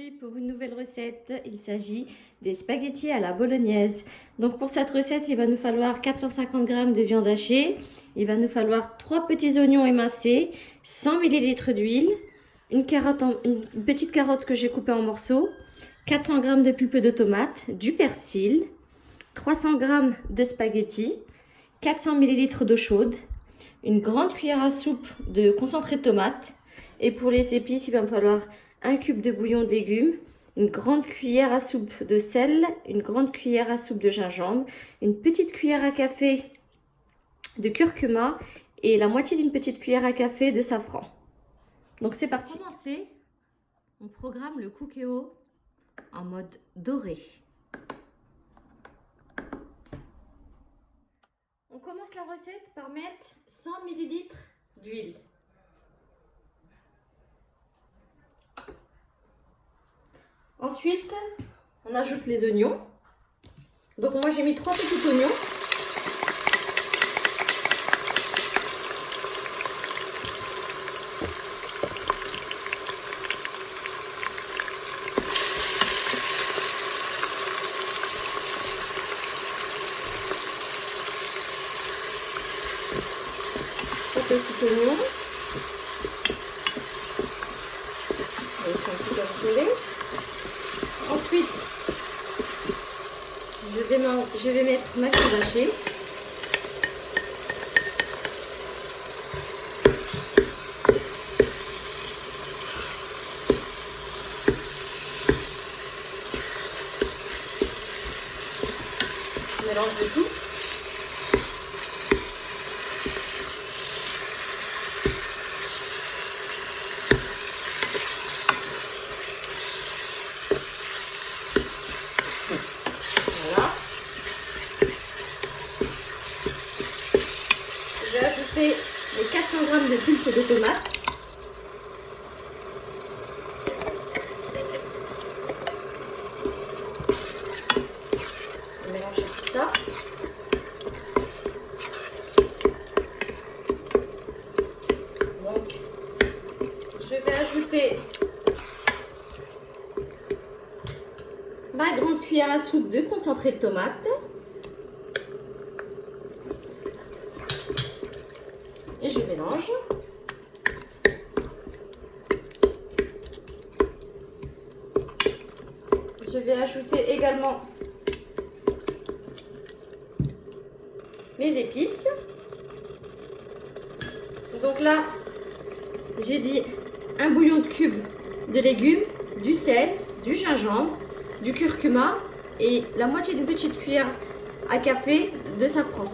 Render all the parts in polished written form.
aujourd'hui pour une nouvelle recette. Il s'agit des spaghettis à la bolognaise. Donc pour cette recette, il va nous falloir 450 g de viande hachée. Il va nous falloir 3 petits oignons émincés, 100 ml d'huile, une petite carotte que j'ai coupée en morceaux, 400 g de pulpe de tomate, du persil, 300 g de spaghettis, 400 ml d'eau chaude, une grande cuillère à soupe de concentré de tomate. Et pour les épices, il va me falloir un cube de bouillon de légumes, une grande cuillère à soupe de sel, une grande cuillère à soupe de gingembre, une petite cuillère à café de curcuma et la moitié d'une petite cuillère à café de safran. Donc c'est parti. Pour commencer, on programme le Cookéo en mode doré. On commence la recette par mettre 100 ml d'huile. Ensuite, on ajoute les oignons. Donc moi j'ai mis 3 petits oignons. Petits oignons. Ils sont un petit peu brûlés. Ensuite, je vais mettre ma viande hachée. Je mélange le tout. Voilà. Je vais ajouter les 400 g de pulpe de tomate. Je vais mélanger tout ça. Donc, je vais ajouter ma grande cuillère à soupe de concentré de tomate. Et je mélange. Je vais ajouter également mes épices. Donc là, j'ai dit un bouillon de cubes de légumes, du sel, du gingembre, du curcuma et la moitié d'une petite cuillère à café de safran.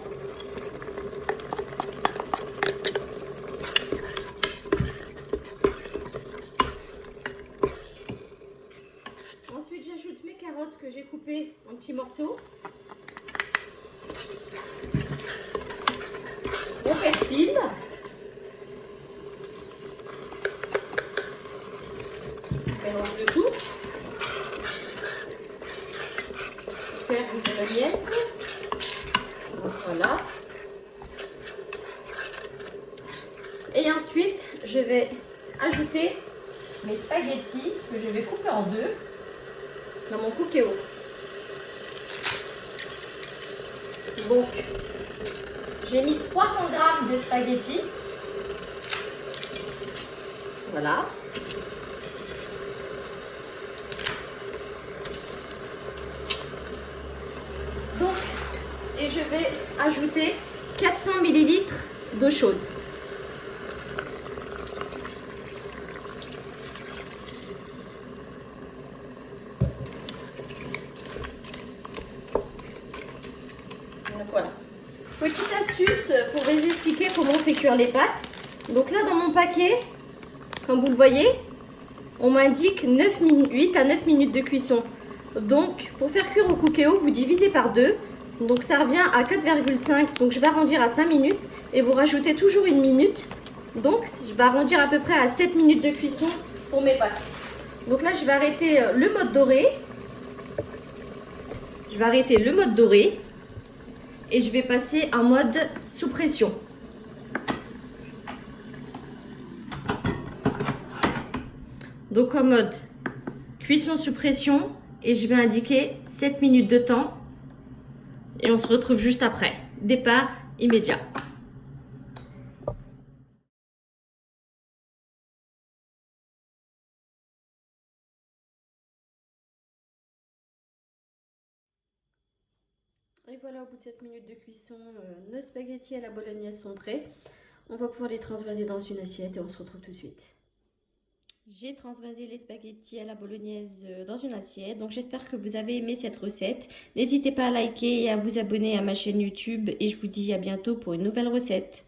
Ensuite, j'ajoute mes carottes que j'ai coupées en petits morceaux. Mon persil. Je mélange le tout. Faire une bolognaise. Donc voilà. Et ensuite, je vais ajouter mes spaghettis que je vais couper en deux dans mon Cookéo. Donc, j'ai mis 300 g de spaghettis. Voilà. Donc, et je vais ajouter 400 ml d'eau chaude. Donc voilà. Petite astuce pour vous expliquer comment on fait cuire les pâtes. Donc là dans mon paquet, comme vous le voyez, on m'indique 8 à 9 minutes de cuisson. Donc pour faire cuire au Cookéo, vous divisez par 2. Donc ça revient à 4,5. Donc je vais arrondir à 5 minutes et vous rajoutez toujours une minute. Donc je vais arrondir à peu près à 7 minutes de cuisson pour mes pâtes. Donc là je vais arrêter le mode doré. Je vais arrêter le mode doré. Et je vais passer en mode sous pression. Donc en mode Cuisson sous pression et je vais indiquer 7 minutes de temps et on se retrouve juste après. Départ immédiat. Et voilà, au bout de 7 minutes de cuisson, nos spaghettis à la bolognaise sont prêts. On va pouvoir les transvaser dans une assiette et on se retrouve tout de suite. J'ai transvasé les spaghettis à la bolognaise dans une assiette. Donc j'espère que vous avez aimé cette recette. N'hésitez pas à liker et à vous abonner à ma chaîne YouTube. Et je vous dis à bientôt pour une nouvelle recette.